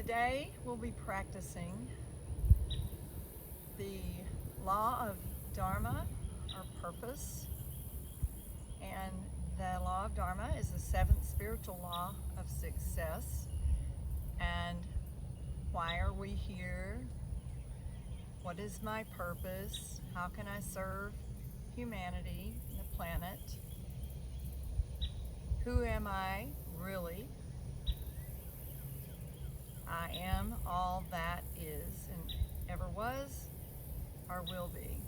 Today we'll be practicing the law of Dharma, or purpose. And the law of Dharma is the seventh spiritual law of success. And why are we here? What is my purpose? How can I serve humanity, the planet? Who am I really? I am all that is and ever was or will be.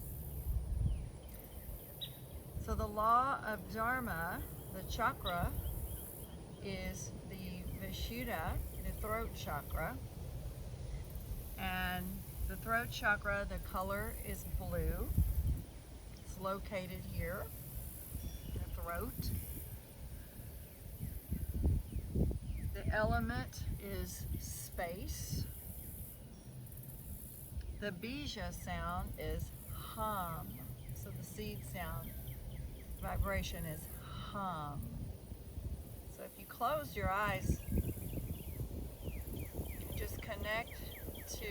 So the law of Dharma, the chakra, is the Vishuddha, the throat chakra. And the throat chakra, the color is blue. It's located here in the throat. The element is space. The bija sound is hum. So the seed sound vibration is hum. So if you close your eyes, just connect to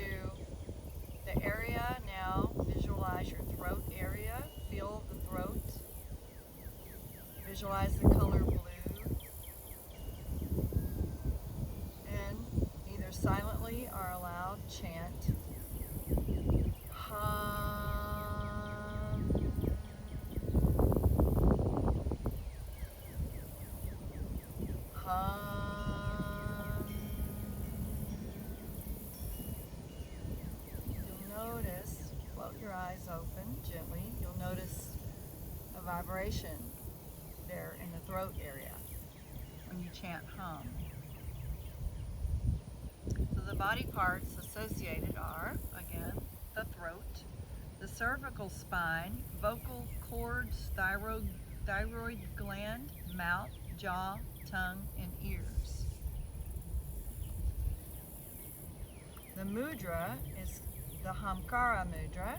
the area now. Visualize your throat area. Feel the throat. Visualize the color blue. And either silently or aloud chant hum. Hum. You'll notice, float your eyes open gently, you'll notice a vibration there in the throat area when you chant hum. So the body parts associated are, again, the throat, the cervical spine, vocal cords, thyroid gland, mouth, jaw, tongue, and ears. The mudra is the Hamkara mudra,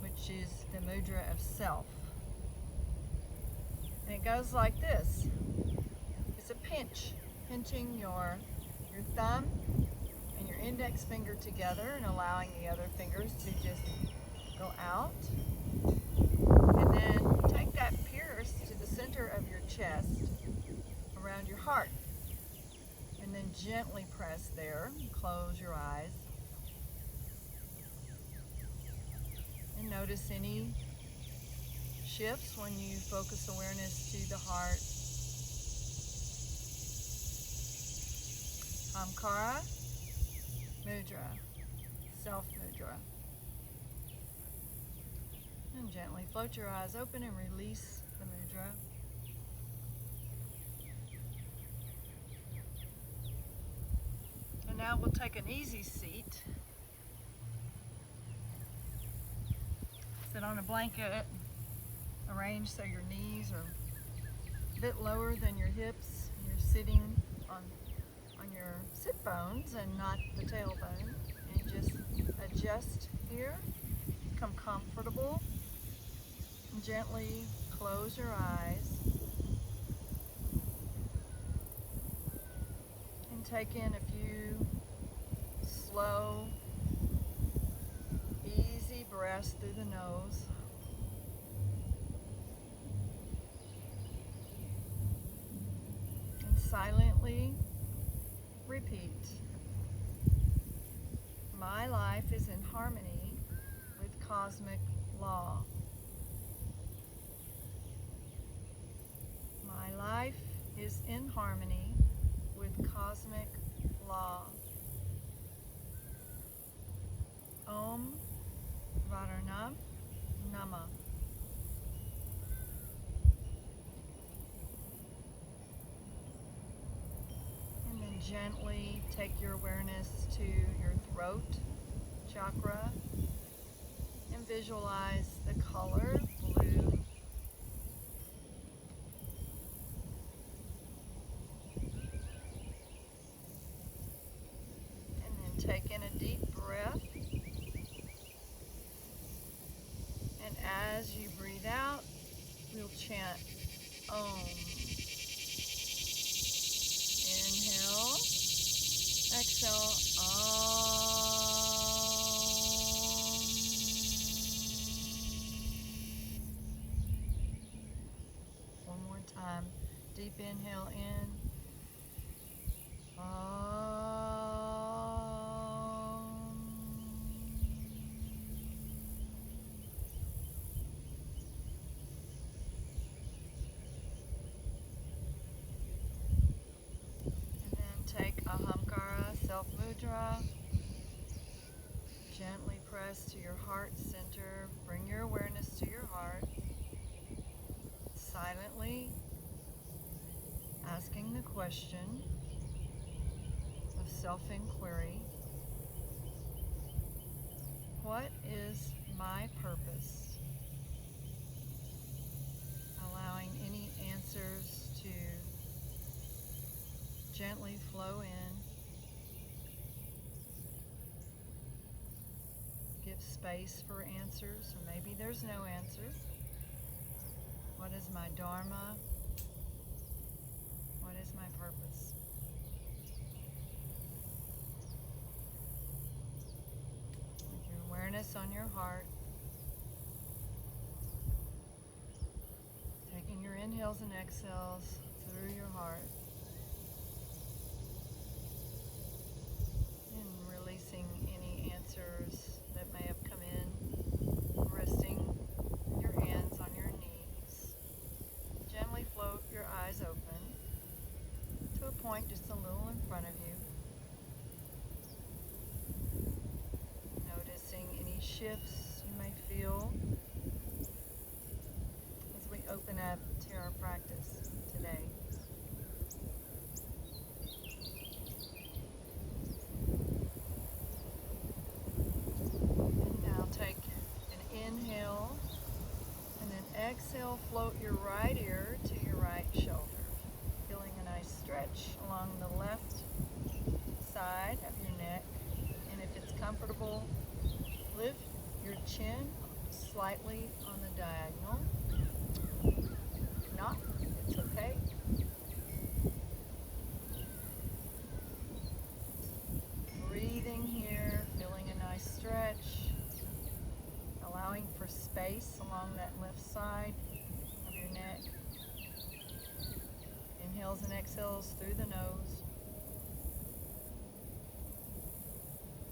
which is the mudra of self. And it goes like this. It's a pinch, pinching your thumb and your index finger together and allowing the other fingers to just go out. And then take that pierce to the center of your chest, around your heart, and then gently press there. Close your eyes and notice any shifts when you focus awareness to the heart. Hamkara mudra, self mudra. And gently float your eyes open and release the mudra. And now we'll take an easy seat. Sit on a blanket, arrange so your knees are a bit lower than your hips. You're sitting on your sit bones and not the tailbone. And just adjust here, become comfortable, and gently close your eyes. And take in a few slow, easy breaths through the nose. And silently repeat. My life is in harmony with cosmic law. My life is in harmony with cosmic law. Om Varnam Nama. And then gently take your awareness to your throat chakra and visualize the color blue. And then take in a deep breath. And as you breathe out, we'll chant Om. Inhale, exhale, Om. time. Deep inhale in. And then take Ahamkara, Self Mudra. Gently press to your heart center. Bring your awareness to your heart. Silently asking the question of self-inquiry. What is my purpose? Allowing any answers to gently flow in. Give space for answers, or maybe there's no answers. What is my Dharma? What is my purpose? With your awareness on your heart, taking your inhales and exhales through your heart, and releasing any answers that may have come in, resting your hands on your knees. Gently float your eyes open to a point just a little in front of you. Noticing any shifts you may feel as we open up to our practice today. And now take an inhale and then exhale, float your right ear to your right shoulder. Feeling a nice stretch along the left side of your neck. And if it's comfortable, lift your chin slightly on the diagonal. If not, it's okay. Breathing here, feeling a nice stretch, allowing for space along that left side of your neck. Inhales and exhales through the nose.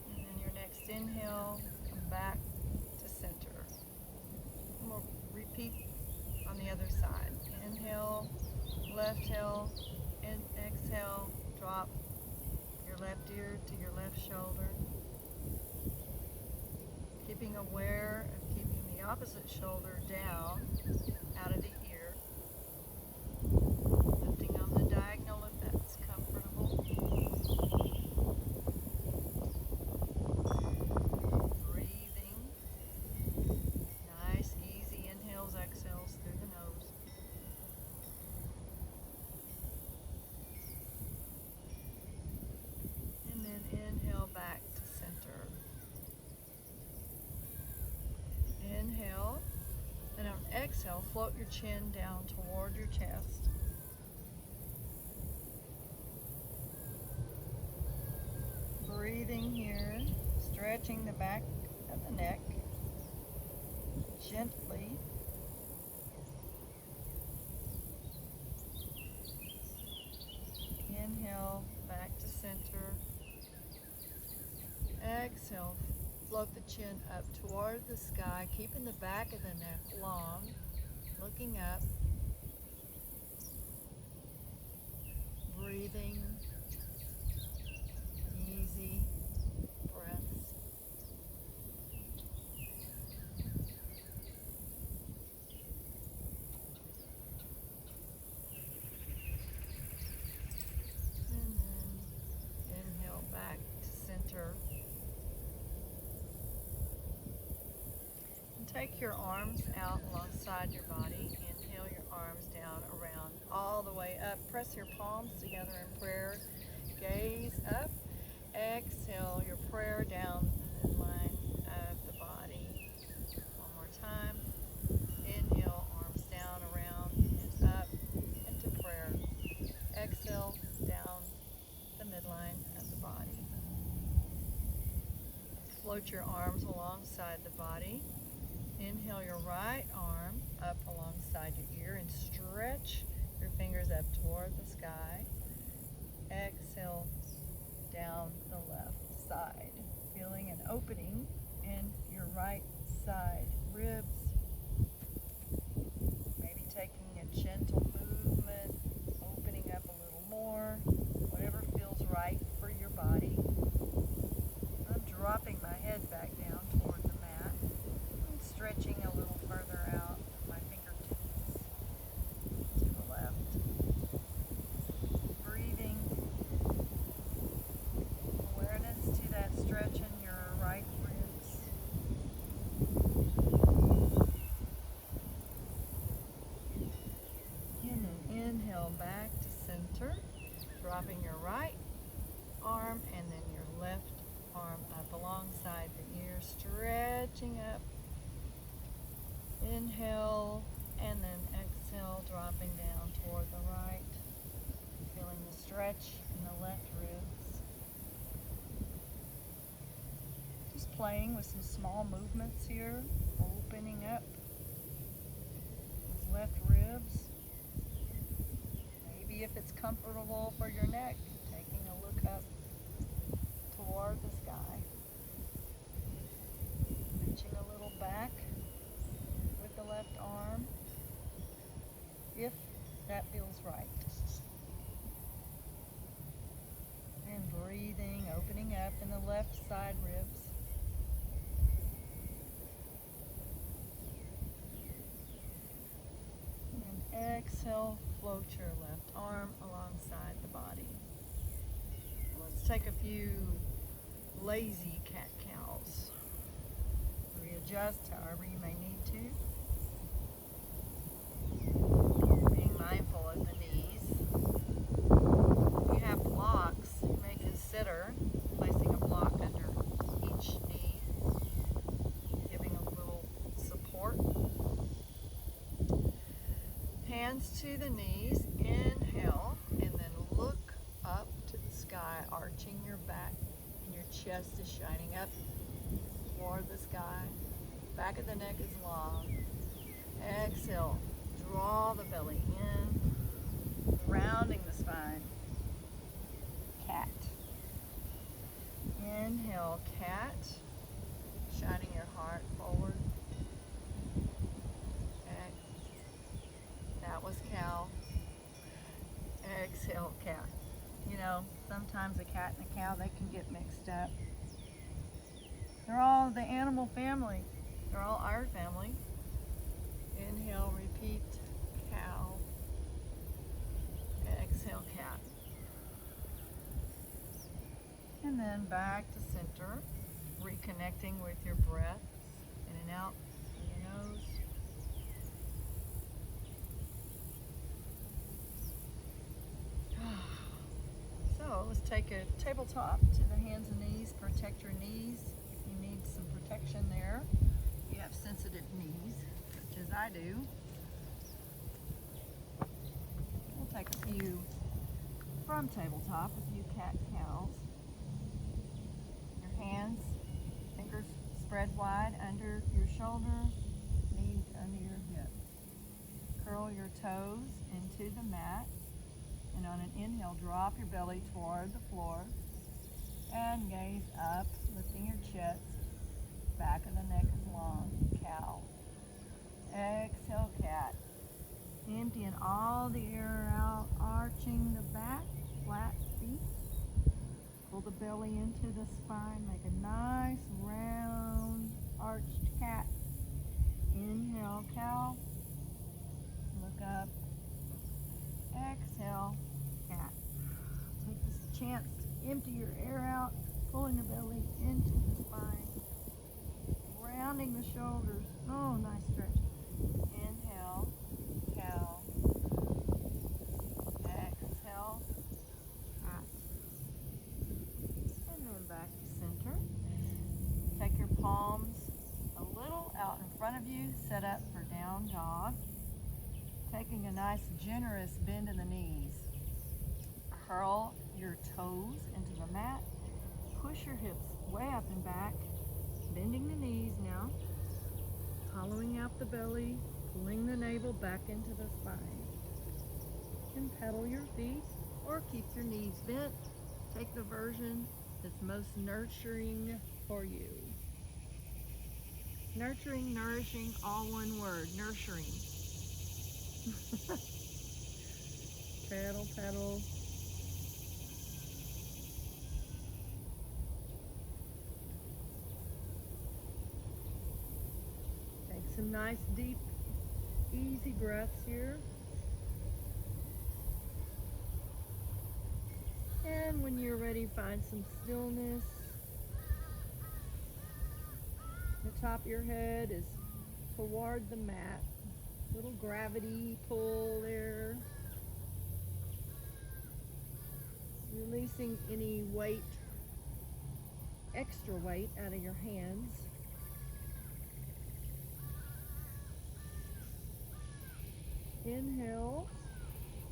And then your next inhale, come back to center. And we'll repeat on the other side. Inhale, left heel, and exhale, drop your left ear to your left shoulder. Keeping aware of keeping the opposite shoulder down out of the ear. Lifting on the diagonal if that's comfortable. Breathing. Nice, easy inhales, exhales through the nose. And then inhale back to center. Inhale. And on exhale, float your chin down toward your chest. Breathing here, stretching the back of the neck gently. Inhale, back to center. Exhale, float the chin up toward the sky, keeping the back of the neck long, looking up. Breathing, easy breaths. And then inhale back to center. And take your arms out alongside your body. Inhale your arms down around all the way up. Press your palms together in prayer. Gaze up. Exhale your prayer down the midline of the body. One more time. Inhale, arms down, around, and up into prayer. Exhale, down the midline of the body. Float your arms alongside the body. Inhale your right arm up alongside your ear and stretch your fingers up toward the sky. Exhale down the left side, feeling an opening in your right side ribs. Maybe taking a gentle movement, opening up a little more, whatever feels right for your body. I'm dropping my head back down toward the mat and stretching a little further out with my fingertips to the left. Breathing, awareness to that stretch in your right ribs. And then inhale back to center, dropping your right arm and then your left arm up alongside the ear, stretching up. Inhale and then exhale, dropping down toward the right, feeling the stretch in the left ribs. Just playing with some small movements here, opening up those left ribs. Maybe if it's comfortable for your neck, taking a look up toward the sky. Reaching a little back with the left arm, if that feels right. And breathing, opening up in the left side ribs. And then exhale, float your left arm alongside the body. Let's take a few lazy cat-cows. Readjust however you may need to. Being mindful of the knees. If you have blocks, you may consider placing a block under each knee, giving a little support. Hands to the knees, inhale, and then look up to the sky, arching your back, and your chest is shining up toward the sky. Back of the neck is long. Exhale, draw the belly in, rounding the spine. Cat. Inhale, cat, shining your heart forward. That was cow. Exhale, cat. You know, sometimes a cat and a cow, they can get mixed up. They're all the animal family. They're all our family. Inhale, repeat, cow. Exhale, cat. And then back to center, reconnecting with your breath, in and out through your nose. So let's take a tabletop to the hands and knees. Protect your knees if you need some protection there. You have sensitive knees, such as I do. We'll take a few from tabletop, a few cat-cows. Your hands, fingers spread wide under your shoulder, knees under your hip. Curl your toes into the mat. And on an inhale, drop your belly toward the floor and gaze up, lifting your chest. Back of the neck is long. Cow. Exhale, cat. Emptying all the air out, arching the back, flat feet. Pull the belly into the spine, make a nice round arched cat. Inhale, cow. Look up. Exhale, cat. Take this chance to empty your air out, pulling the belly into the spine, rounding the shoulders. Oh, nice stretch. Inhale, cow. Exhale, cat. And then back to center. Take your palms a little out in front of you, set up for down dog. Taking a nice generous bend in the knees. Curl your toes into the mat. Push your hips way up and back. Bending the knees now. Hollowing out the belly. Pulling the navel back into the spine. can pedal your feet or keep your knees bent. Take the version that's most nurturing for you. Nurturing, nourishing, all one word, nurturing. Pedal, pedal. Take some nice, deep, easy breaths here. And when you're ready, find some stillness. The top of your head is toward the mat. Little gravity pull there. Releasing any weight, extra weight out of your hands. Inhale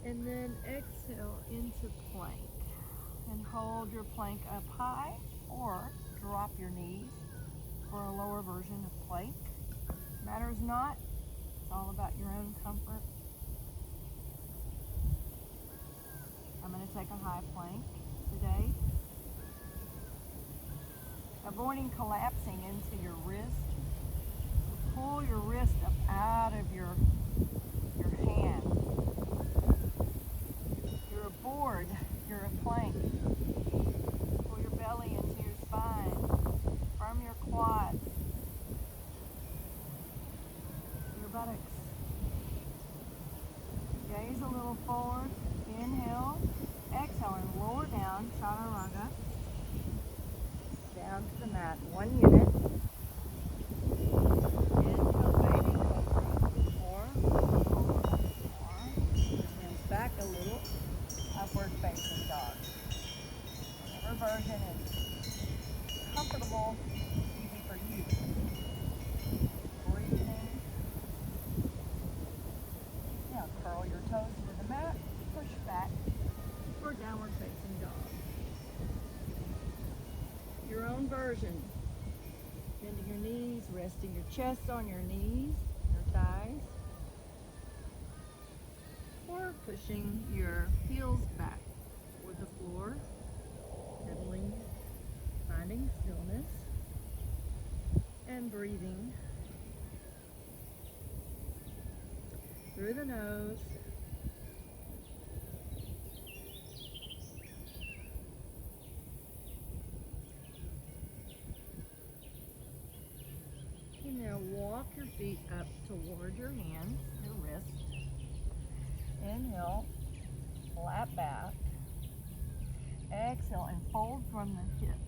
and then exhale into plank. And hold your plank up high or drop your knees for a lower version of plank. Matters not, it's all about your own comfort. I'm going to take a high plank today. Avoiding collapsing into your wrist. Pull your wrist up out of your hand. You're a board, you're a plank. Pull your belly into your spine, from your quads, your buttocks. Gaze a little forward. Inhale, exhale, and lower down, chaturanga, down to the mat. 1 unit. Inhale, baby cobra. 4. Hands back a little. Upward facing dog. Whatever version is comfortable, easy for you. Breathing. Now curl your toes into the mat. Push back for downward facing dog. Your own version. Bending your knees, resting your chest on your knees, your thighs, or pushing your heels back toward the floor, pedaling, finding stillness, and breathing through the nose. And now walk your feet up toward your hands, your wrists. Inhale, flat back. Exhale and fold from the hips.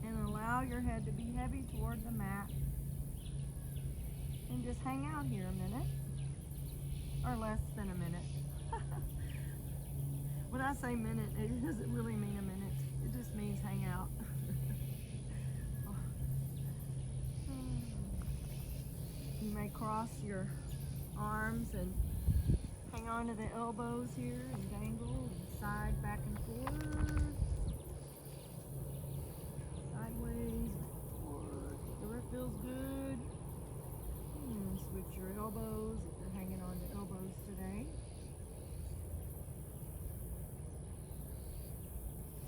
And allow your head to be heavy toward the mat. And just hang out here a minute. Or less than a minute. When I say minute, it doesn't really mean a minute. It just means hang out. You may cross your arms and hang on to the elbows here and dangle and side back and forth. Sideways, forward, whatever feels good. And switch your elbows if you're hanging on to elbows today.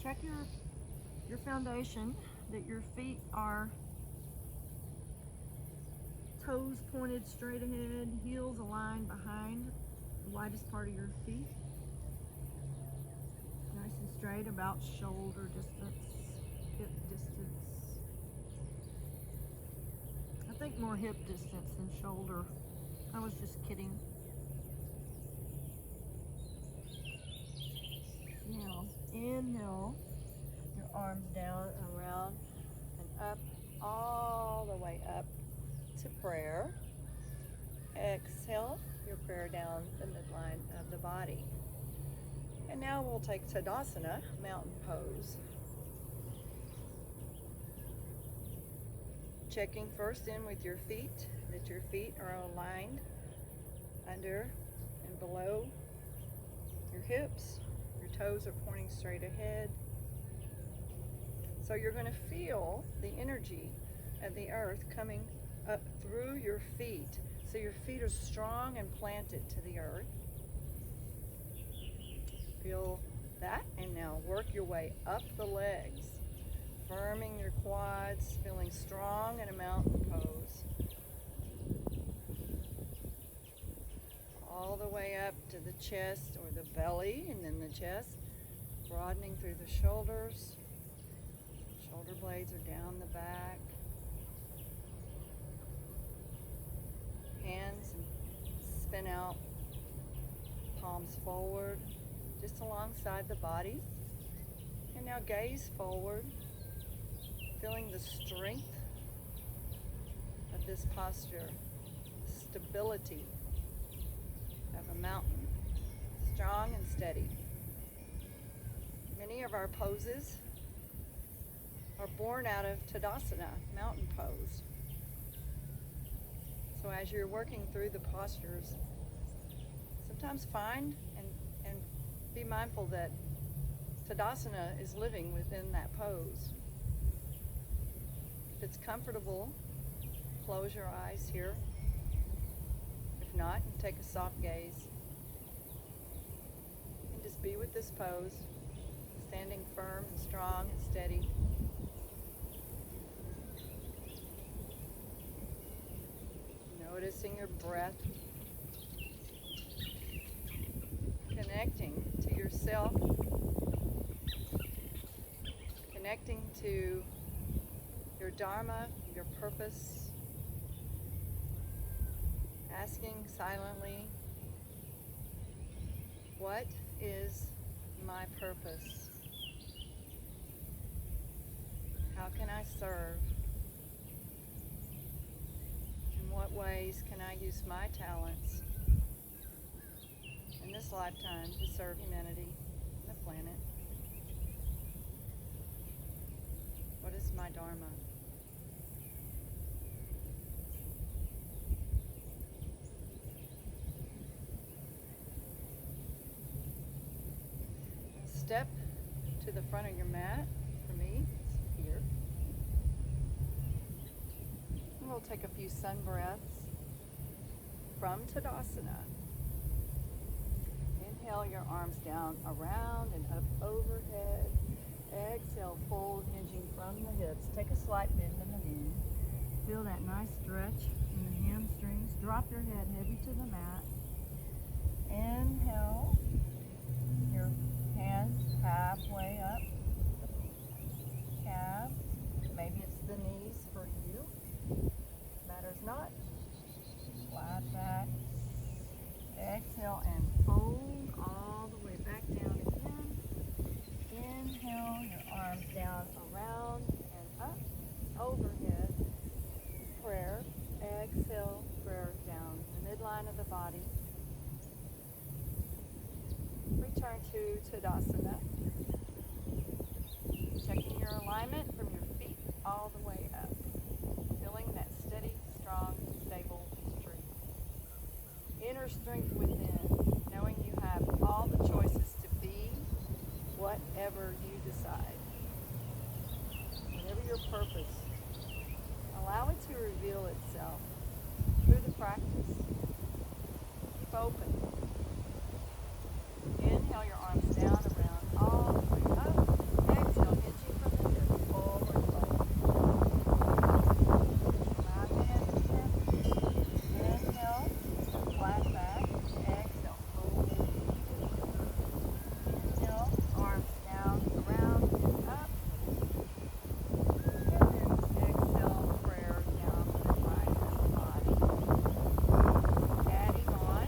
Check your foundation, that your feet are toes pointed straight ahead, heels aligned behind the widest part of your feet. Nice and straight, about shoulder distance, hip distance. I think more hip distance than shoulder. I was just kidding. Now, inhale, your arms down, around, and up, all the way up to prayer. Exhale your prayer down the midline of the body. And now we'll take Tadasana, mountain pose. Checking first in with your feet, that your feet are aligned under and below your hips. Your toes are pointing straight ahead. So you're going to feel the energy of the earth coming up through your feet. So your feet are strong and planted to the earth. Feel that, and now work your way up the legs, firming your quads, feeling strong in a mountain pose. All the way up to the chest or the belly, and then the chest, broadening through the shoulders. Shoulder blades are down the back. Hands spin out, palms forward, just alongside the body. And now gaze forward, feeling the strength of this posture, stability of a mountain, strong and steady. Many of our poses are born out of Tadasana, mountain pose. So as you're working through the postures, sometimes find and be mindful that Tadasana is living within that pose. If it's comfortable, close your eyes here. If not, take a soft gaze. And just be with this pose, standing firm and strong and steady. Noticing your breath, connecting to yourself, connecting to your Dharma, your purpose, asking silently, what is my purpose? How can I serve? In what ways can I use my talents in this lifetime to serve humanity and the planet? What is my Dharma? Step to the front of your mat. For me, it's here. And we'll take a few sun breaths from Tadasana. Inhale your arms down, around and up overhead. Exhale, fold, hinging from the hips. Take a slight bend in the knee. Feel that nice stretch in the hamstrings. Drop your head heavy to the mat. Inhale. Your hands halfway up. Calves. Maybe it's the knees for you. Matters not. Flat back. Exhale and fold all the way back down again. Inhale, your arms down, around and up, overhead. Prayer. Exhale, prayer down the midline of the body. Return to Tadasana. Checking your alignment from your feet all the way up. Feeling that steady, strong, stable strength. Inner strength within, knowing you have all the choices to be whatever you decide. Whatever your purpose, allow it to reveal itself through the practice. Keep open. Inhale your arms down, around, all the way up. Exhale, hinging from the hips, forward fold. Allow your head to bend. Inhale, flat back. Exhale, fold. Inhale, arms down, around, and up. And then exhale, prayer down the midline of the body. Adding on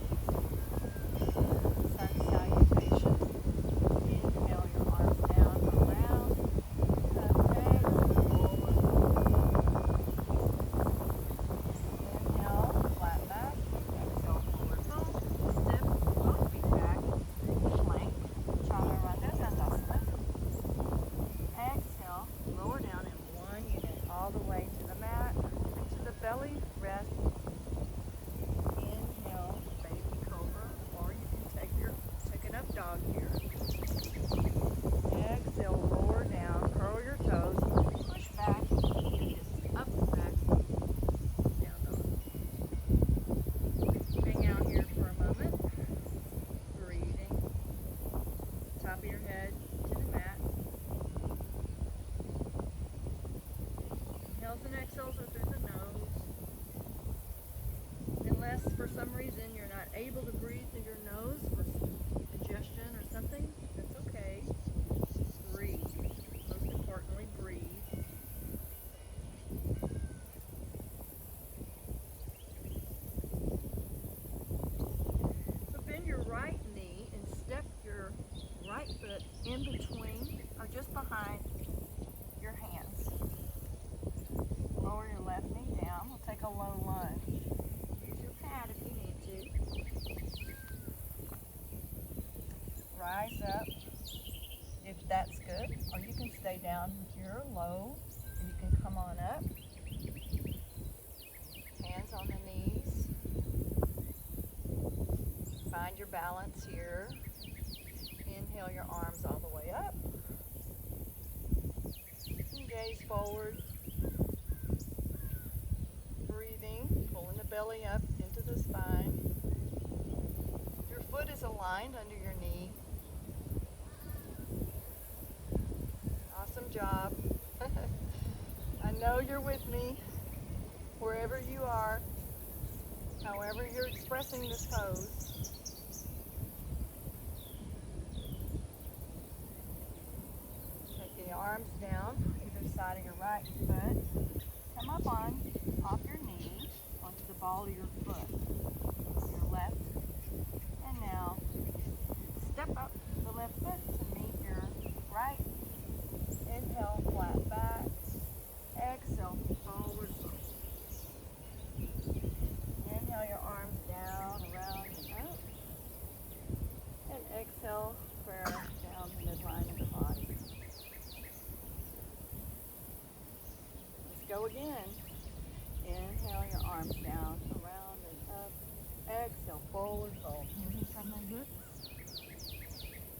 some reason you're not able to breathe through your nose with congestion or something, that's okay. Breathe. Most importantly, breathe. So bend your right knee and step your right foot in between or just behind your hands. Lower your left knee down. We'll take a low lunge. Use your pad if you need to. Rise up if that's good, or you can stay down here low, and you can come on up. Hands on the knees. Find your balance here. Inhale your arms all the way up. And gaze forward. Breathing, pulling the belly up into the spine. Your foot is aligned under your knee. Awesome job. I know you're with me wherever you are, however you're expressing this pose. Take the arms down, either side of your right foot. Come up off your knee, onto the ball of your foot, your left. And now, step up the left foot to meet your right. Inhale, flat back. Exhale, forward fold. Inhale your arms down, around, and up. And exhale, prayer down the midline of the body. Let's go again. Inhale your arms down, around, and up. Exhale, forward fold. Hands from the hips.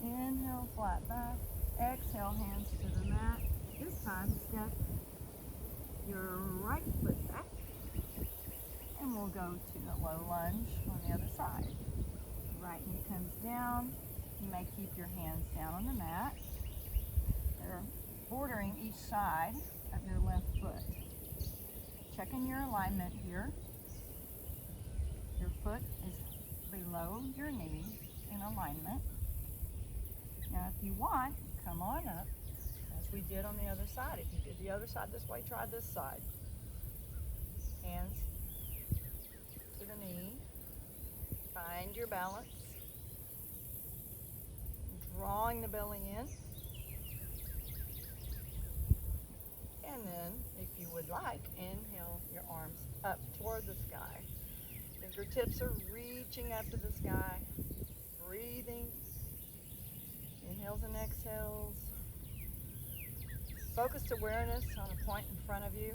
Inhale, flat back. Exhale, hands to the mat. This time, step your right foot back. And we'll go to the low lunge on the other side. Right knee comes down. You may keep your hands down on the mat. They're bordering each side of your left foot. Checking your alignment here. Your foot is below your knee in alignment. Now if you want, come on up, as we did on the other side. If you did the other side this way, try this side. Hands to the knee. Find your balance. Drawing the belly in. And then, if you would like, inhale your arms up toward the sky. Fingertips are reaching up to the sky. Breathing. Inhales and exhales. Focused awareness on a point in front of you.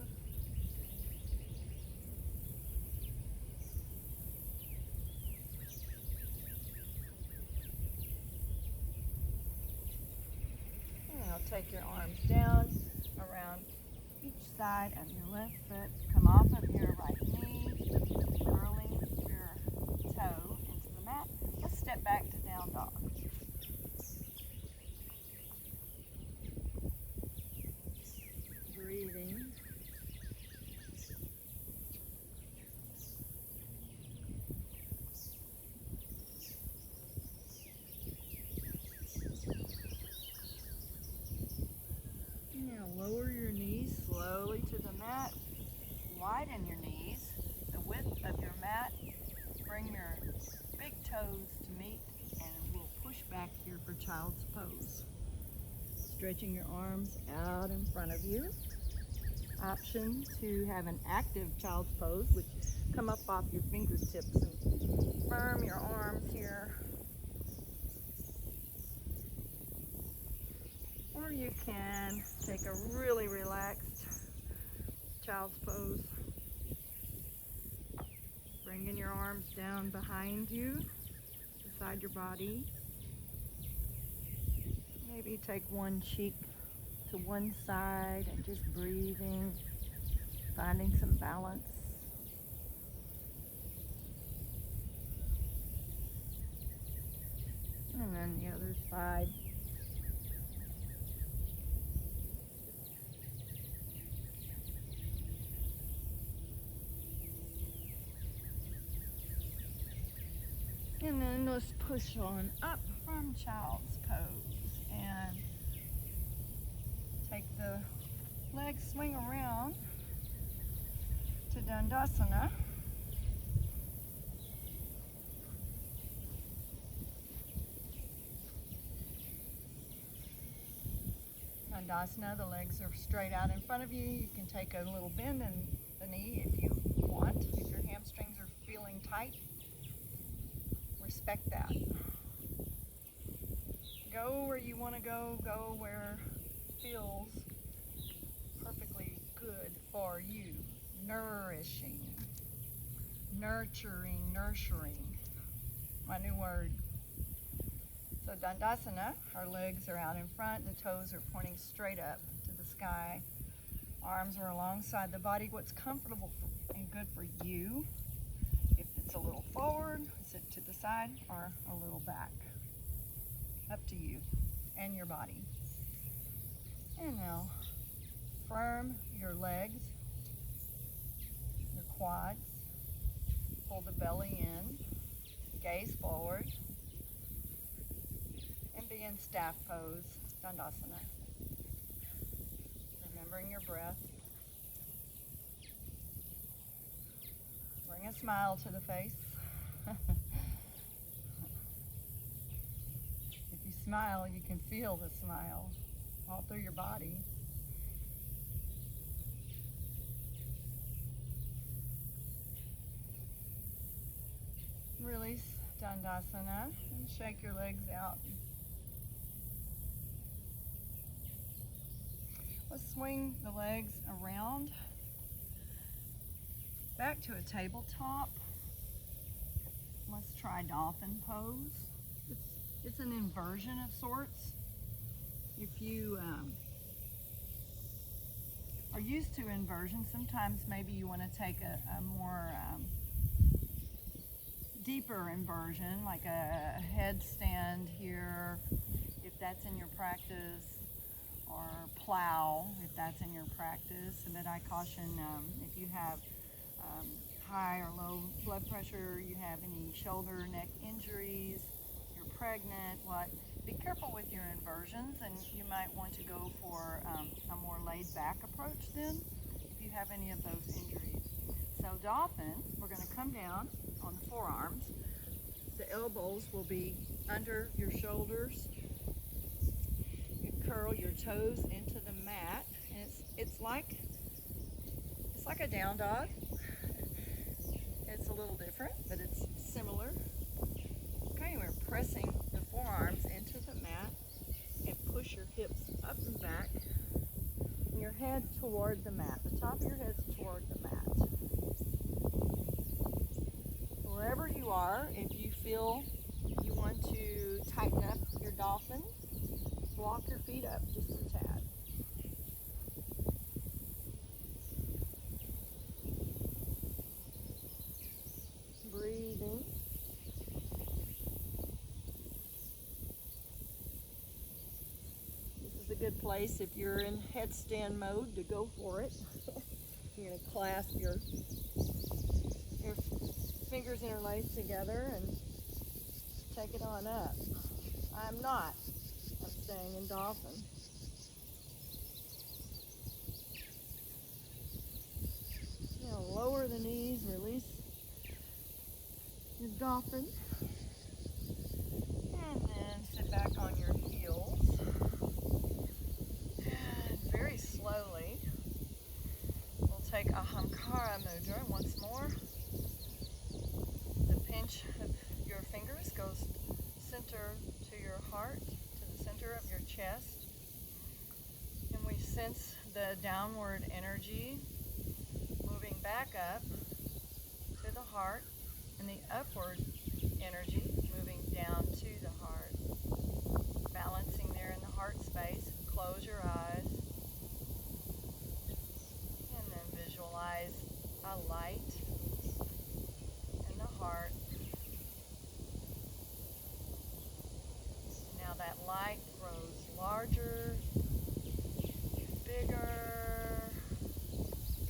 And now take your arms down around each side of your left foot. Come off of your right knee, curling your toe into the mat. Let's step back to down dog. Breathing. Now lower your knees slowly to the mat. Widen your knees, the width of your mat. Bring your big toes to meet, and we'll push back here for child's pose. Stretching your arms out in front of you. Option to have an active child's pose, which come up off your fingertips and firm your arms here. Or you can take a really relaxed child's pose. Bringing your arms down behind you, beside your body. Maybe take one cheek to one side and just breathing, finding some balance. And then the other side. And then let's push on up from child's pose and take the legs, swing around to Dandasana. Dandasana, the legs are straight out in front of you. You can take a little bend in the knee if you want. If your hamstrings are feeling tight, respect that. Go where you want to go where it feels perfectly good for you. Nourishing, nurturing, my new word. So Dandasana, our legs are out in front, the toes are pointing straight up to the sky. Arms are alongside the body. What's comfortable and good for you. If it's a little forward, sit to the side, or a little back. Up to you and your body. And now, firm your legs, your quads. Pull the belly in, gaze forward, and be in staff pose, Dandasana. Remembering your breath. Bring a smile to the face. If you smile, you can feel the smile all through your body. Release Dandasana and shake your legs out. Let's swing the legs around back to a tabletop. Let's try dolphin pose. It's an inversion of sorts. If you are used to inversion, sometimes maybe you want to take a more deeper inversion, like a headstand here, if that's in your practice, or plow, if that's in your practice. But I caution if you have high or low blood pressure, you have any shoulder, neck injuries, you're pregnant, be careful with your inversions, and you might want to go for a more laid back approach then, if you have any of those injuries. So dolphin, we're going to come down on the forearms. The elbows will be under your shoulders. You curl your toes into the mat, and it's like a down dog. It's a little different, but it's similar. Okay, we're pressing the forearms into the mat and push your hips up and back, and your head toward the mat. The top of your head's toward the mat. Wherever you are, if you feel you want to tighten up your dolphin, walk your feet up just a tad. Breathing. This is a good place if you're in headstand mode to go for it. You're going to clasp your fingers interlaced together and take it on up. I'm not. I'm staying in dolphin. Now lower the knees, release your dolphin, and then sit back on your heels. And very slowly, we'll take a Hamkara Mudra once more. The pinch of your fingers goes center to your heart, to the center of your chest. And we sense the downward energy moving back up to the heart, and the upward energy moving down to the heart. Balancing there in the heart space. Close your eyes. And then visualize a light in the heart. Now that light grows larger, bigger,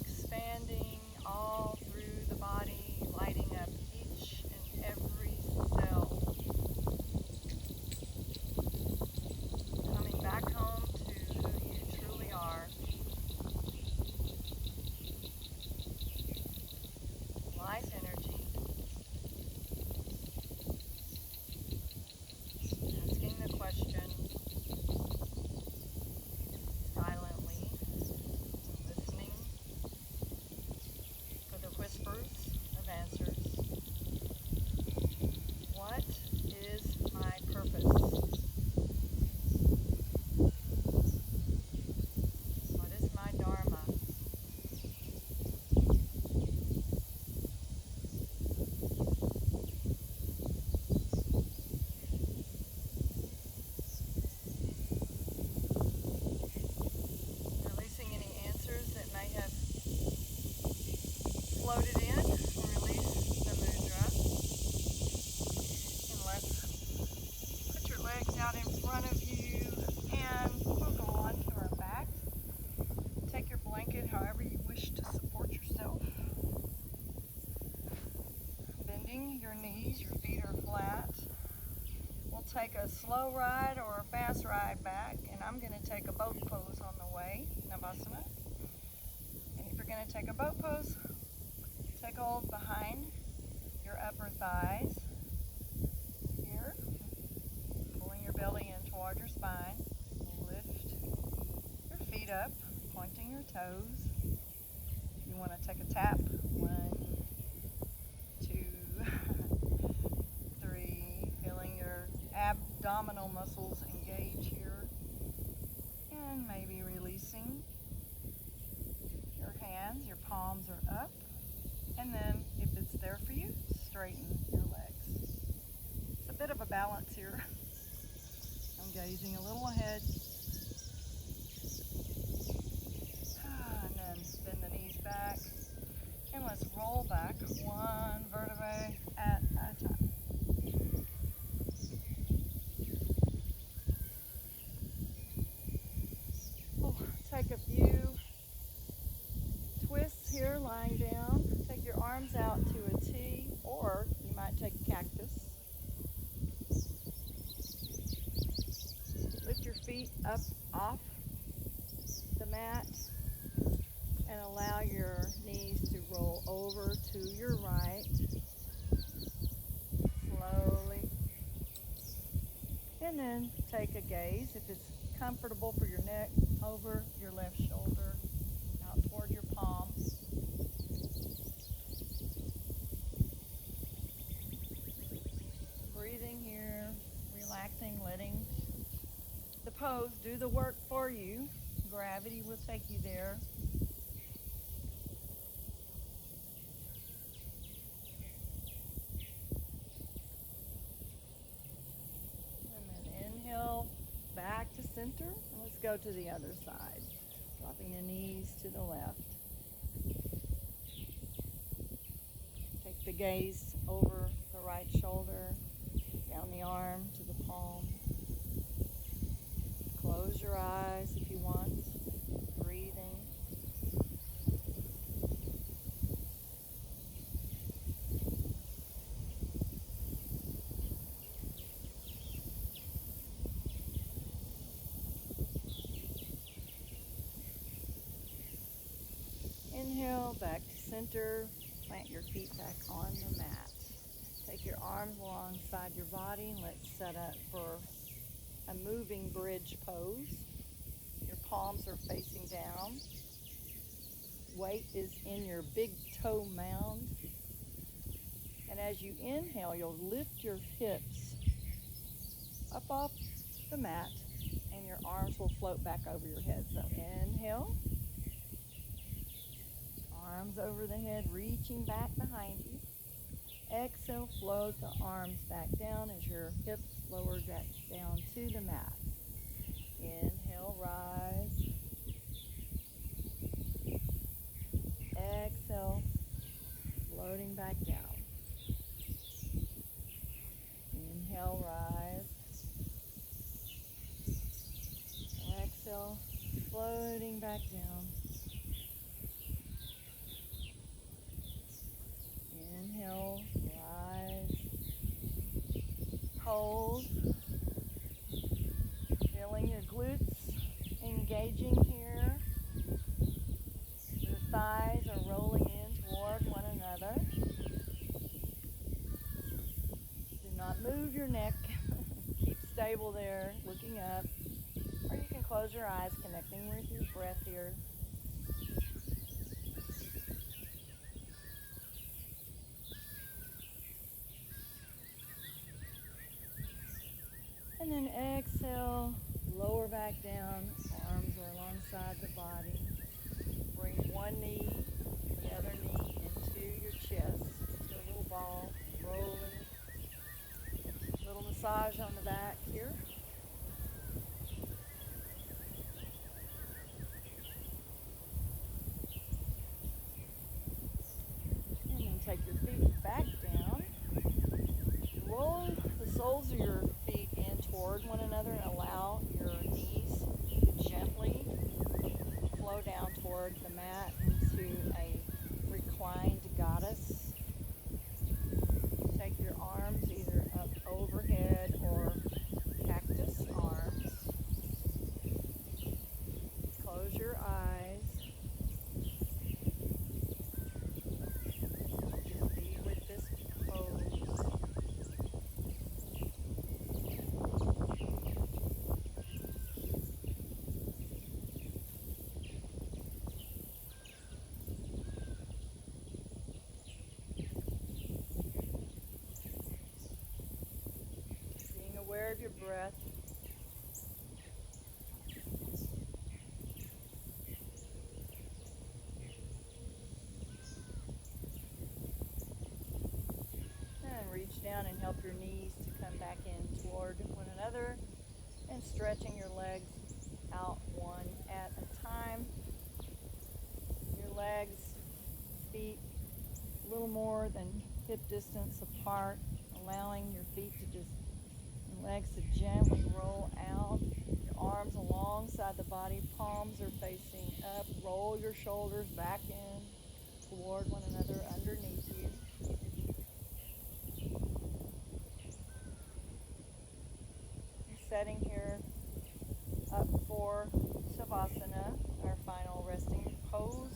expanding all through the body, lighting up each and every cell. your knees, your feet are flat. We'll take a slow ride or a fast ride back, and I'm going to take a boat pose on the way, Navasana. And if you're going to take a boat pose, take hold behind your upper thighs here, pulling your belly in toward your spine. Lift your feet up, pointing your toes. You want to take a tap. 1, 2, 3. Feeling your abdominal muscles engage here. And maybe releasing your hands. Your palms are up. And then, if it's there for you, straighten your legs. It's a bit of a balance here. I'm gazing a little ahead. And then bend the knees back. And let's roll back one vertebrae at a time. We'll take a few twists here, lying down. Take your arms out to a T, or you might take a cactus. Lift your feet up off the mat and allow your knees to roll over to your right. Slowly. And then take a gaze, if it's comfortable for your neck, over your left shoulder, out toward your palms. Breathing here, relaxing, letting the pose do the work for you. Gravity will take you there. And then inhale back to center. And let's go to the other side. Dropping the knees to the left. Take the gaze over the right shoulder, down the arm to the palm. Close your eyes if you want. Breathing. Inhale, back to center. Plant your feet back on the mat. Take your arms alongside your body and let's set up for a moving bridge pose. Your palms are facing down. Weight is in your big toe mound. And as you inhale, you'll lift your hips up off the mat and your arms will float back over your head. So inhale. Arms over the head, reaching back behind you. Exhale, float the arms back down as your hips lower back down to the mat. Inhale, rise. Exhale, floating back down. Inhale, rise. Exhale, floating back down. Inhale, rise, hold, feeling your glutes engaging here. Your thighs are rolling in toward one another. Do not move your neck. Keep stable there, looking up. Or you can close your eyes, connecting with your breath here. And then exhale, lower back down, arms are alongside the body. Bring one knee, the other knee into your chest, into a little ball, rolling. Little massage on the back here. And then take your feet back down. Roll the soles of your feet in toward one another and allow your knees to gently flow down toward the mat into a reclined goddess. Take your of your breath. And reach down and help your knees to come back in toward one another, and stretching your legs out one at a time. Your legs, feet a little more than hip distance apart, allowing your feet to just, and legs to gently roll out. Your arms alongside the body, palms are facing up. Roll your shoulders back in toward one another underneath you. Setting here up for Savasana, our final resting pose.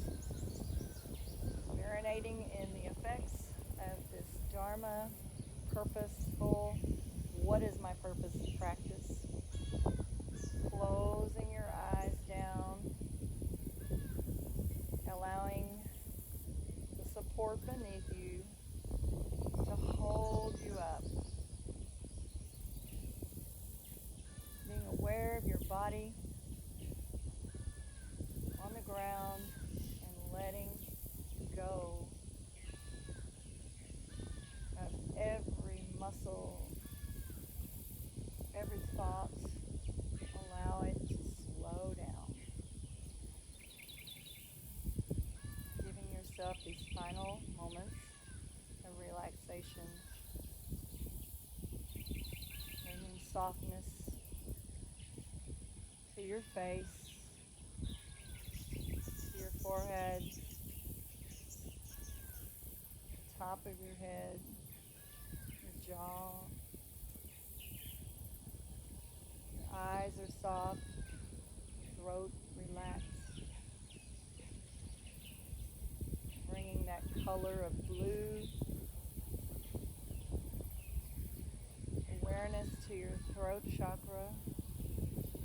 Marinating in the effects of this Dharma, purposeful, what is my purpose practice. Closing your eyes down, allowing the support beneath you to hold you up. Being aware of your body on the ground and letting go of every muscle, every thought. Allow it to slow down. Giving yourself these final moments of relaxation, bringing softness to your face, to your forehead, top of your head, your jaw. Your eyes are soft, throat relaxed. Bringing that color of blue, awareness to your throat chakra,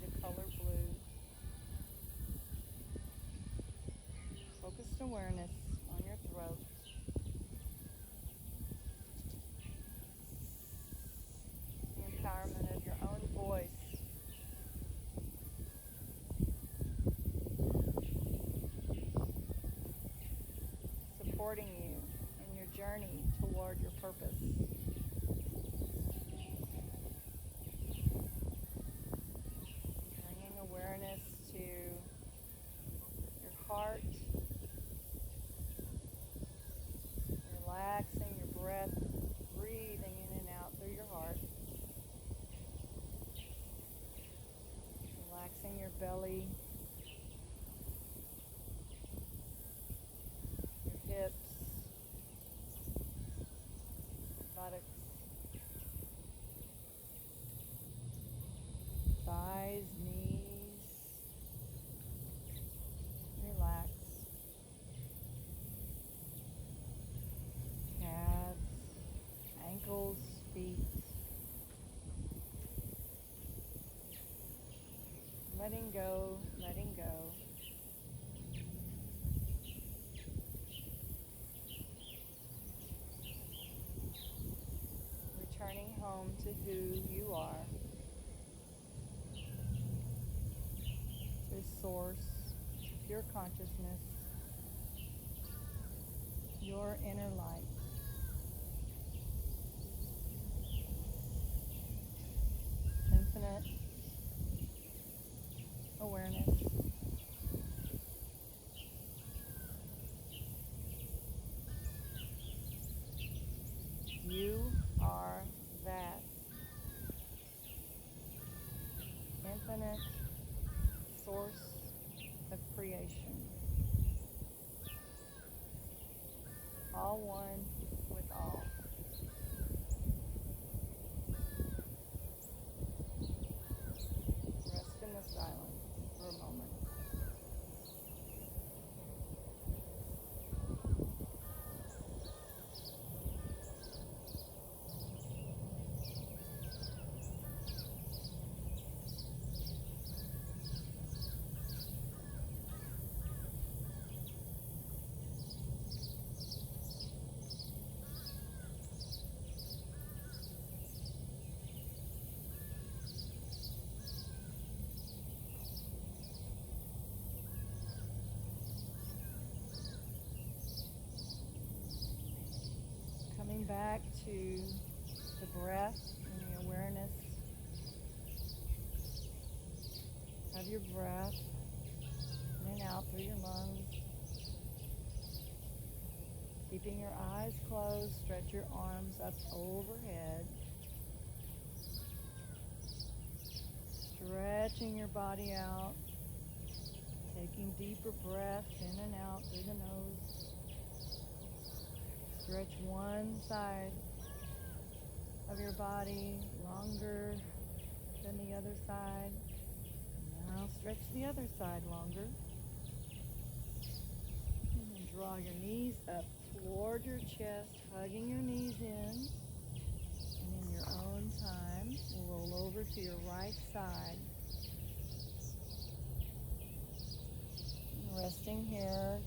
the color blue. Focused awareness on your throat. The empowerment of your own voice. Supporting you in your journey toward your purpose. Bringing awareness to your heart. Relaxing your breath, breathing in and out through your heart. Relaxing your belly, your hips, buttocks, thighs, knees. Relax. Ankles, feet. Letting go, letting go. Returning home to who you are. To source, pure consciousness, your inner light. Infinite awareness. You are that infinite source of creation. All one with all. Rest in the silence for a moment. back to the breath and the awareness of your breath in and out through your lungs. Keeping your eyes closed, stretch your arms up overhead. Stretching your body out. Taking deeper breaths in and out through the nose. Stretch one side of your body longer than the other side. Now stretch the other side longer. And then draw your knees up toward your chest, hugging your knees in. And in your own time, we'll roll over to your right side. And resting here.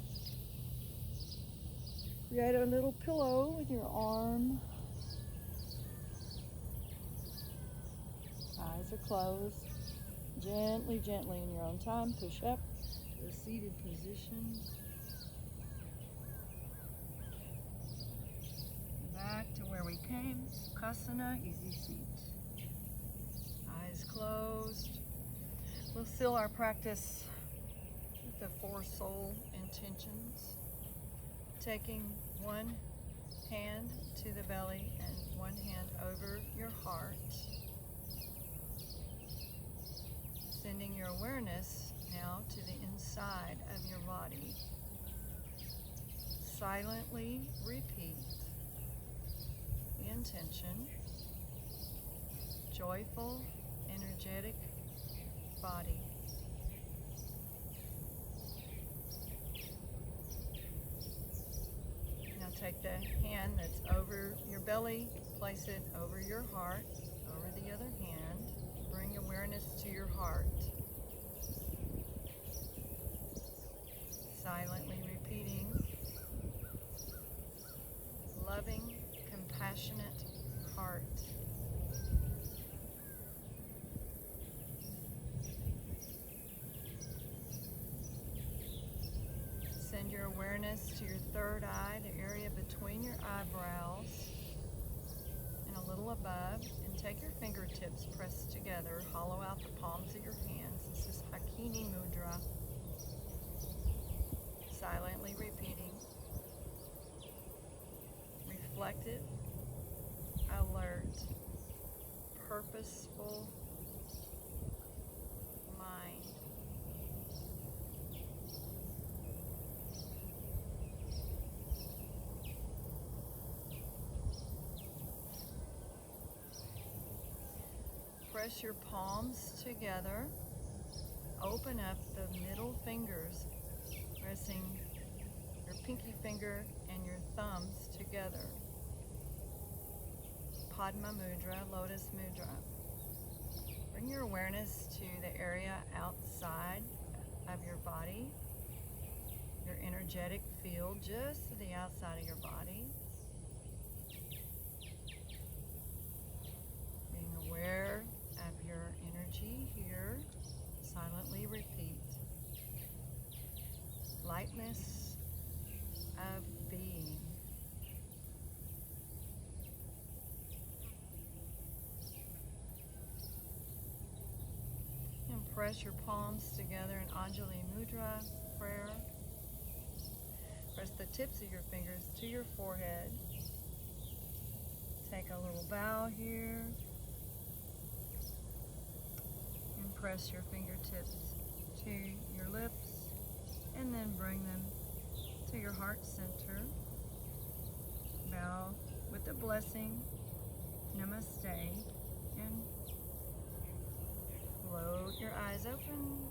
Create a little pillow with your arm. Eyes are closed. Gently, gently in your own time, push up to a seated position. Back to where we came, Sukhasana, easy seat. Eyes closed. We'll seal our practice with the 4 soul intentions. Taking one hand to the belly and one hand over your heart. Sending your awareness now to the inside of your body. Silently repeat the intention. Joyful, energetic body. Now take the hand that's over your belly, place it over your heart, over the other hand. Bring awareness to your heart. Silently repeating, loving, compassionate heart. Send your awareness to your third eye, the area between your eyebrows and a little above, and take your fingertips pressed together, hollow out the palms of your hands. This is Hakini Mudra. Silently repeating, reflective, alert, purposeful mind. Press your palms together. Open up the middle fingers, pressing your pinky finger and your thumbs together. Padma Mudra, Lotus Mudra. Bring your awareness to the area outside of your body, your energetic field just to the outside of your body. Being aware of your energy here, silently repeat. Lightness of being. And press your palms together in Anjali Mudra prayer. Press the tips of your fingers to your forehead. Take a little bow here. And press your fingertips to your lips. And then bring them to your heart center. Bow with a blessing. Namaste. And float your eyes open.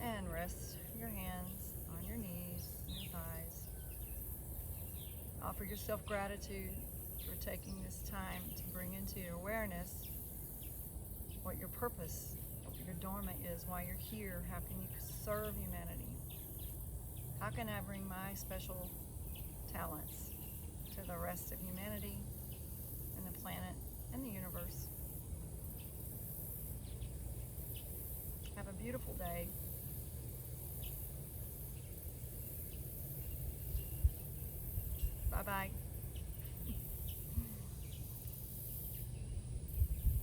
And rest your hands on your knees and your thighs. Offer yourself gratitude for taking this time to bring into your awareness what your purpose, what your Dharma is, why you're here. How can you serve humanity? How can I bring my special talents to the rest of humanity and the planet and the universe? Have a beautiful day. Bye-bye.